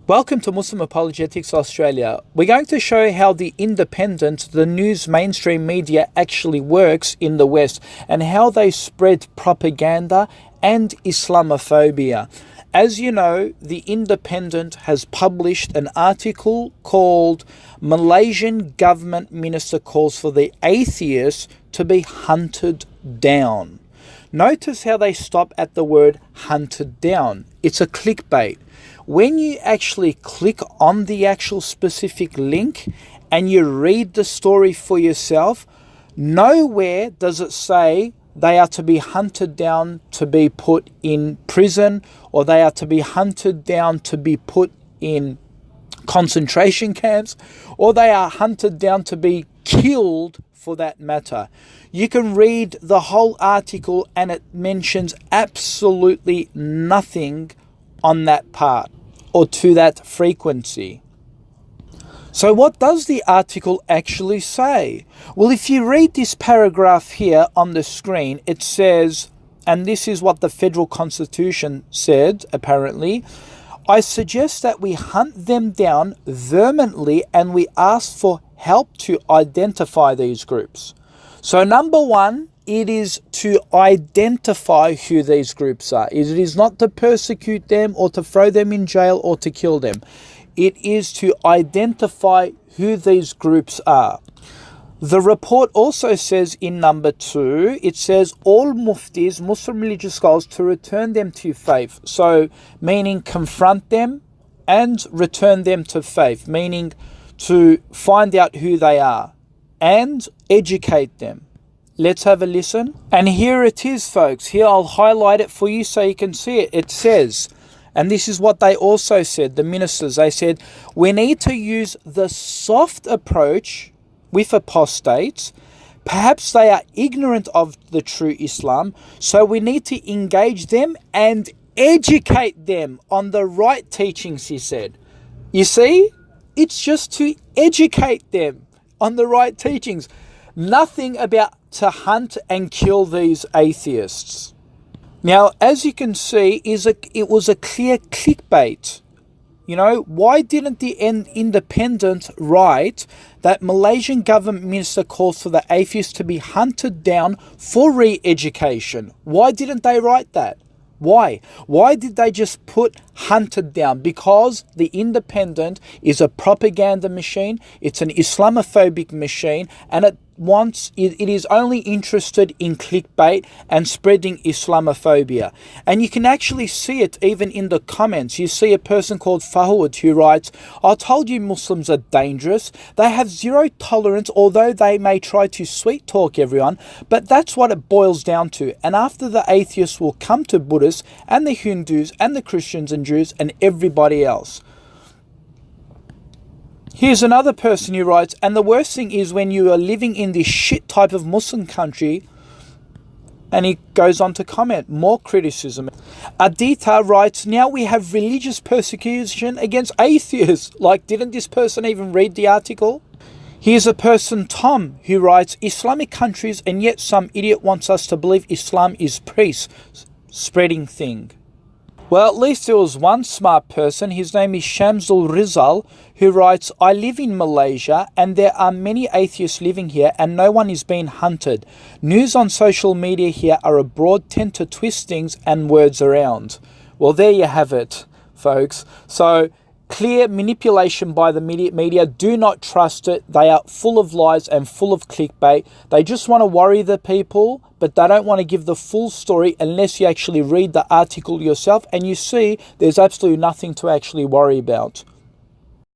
Welcome to Muslim Apologetics Australia. We're going to show how the independent, the news mainstream media actually works in the West and how they spread propaganda and Islamophobia. As you know, the Independent has published an article called Malaysian Government Minister Calls for the Atheists to be hunted down. Notice how they stop at the word hunted down. It's a clickbait. When you actually click on the actual specific link and you read the story for yourself, nowhere does it say they are to be hunted down to be put in prison, or they are to be hunted down to be put in concentration camps, or they are hunted down to be killed for that matter. You can read the whole article and it mentions absolutely nothing on that part or to that frequency. So what does the article actually say? Well, if you read this paragraph here on the screen, it says, and this is what the Federal Constitution said apparently, I suggest that we hunt them down vehemently and we ask for help to identify these groups. So number one, it is to identify who these groups are. It is not to persecute them or to throw them in jail or to kill them. It is to identify who these groups are. The report also says in number 2, it says all muftis, Muslim religious scholars, to return them to faith. So meaning confront them and return them to faith, meaning to find out who they are and educate them. Let's have a listen. And here it is, folks. Here I'll highlight it for you so you can see it. It says, and this is what they also said, the ministers, they said, we need to use the soft approach with apostates. Perhaps they are ignorant of the true Islam, so we need to engage them and educate them on the right teachings, he said. You see, it's just to educate them on the right teachings. Nothing about to hunt and kill these atheists. Now, as you can see, it was a clear clickbait. You know, why didn't the Independent write that Malaysian Government Minister calls for the atheists to be hunted down for re-education? Why didn't they write that? Why? Why did they just put hunted down? Because the Independent is a propaganda machine, it's an Islamophobic machine, and it is only interested in clickbait and spreading Islamophobia. And you can actually see it even in the comments. You see a person called Fahud who writes, I told you Muslims are dangerous. They have zero tolerance, although they may try to sweet talk everyone, but that's what it boils down to. And after the atheists will come to Buddhists and the Hindus and the Christians and Jews and everybody else. Here's another person who writes, and the worst thing is when you are living in this shit type of Muslim country, and he goes on to comment, more criticism. Adita writes, now we have religious persecution against atheists. Like, didn't this person even read the article? Here's a person, Tom, who writes, Islamic countries, and yet some idiot wants us to believe Islam is peace spreading thing. Well, at least there was one smart person, his name is Shamsul Rizal, who writes, I live in Malaysia and there are many atheists living here and no one is being hunted. News on social media here are abroad, tend to twist things and words around. Well, there you have it, folks. So, clear manipulation by the media. Do not trust it. They are full of lies and full of clickbait. They just want to worry the people, but they don't want to give the full story unless you actually read the article yourself and you see there's absolutely nothing to actually worry about.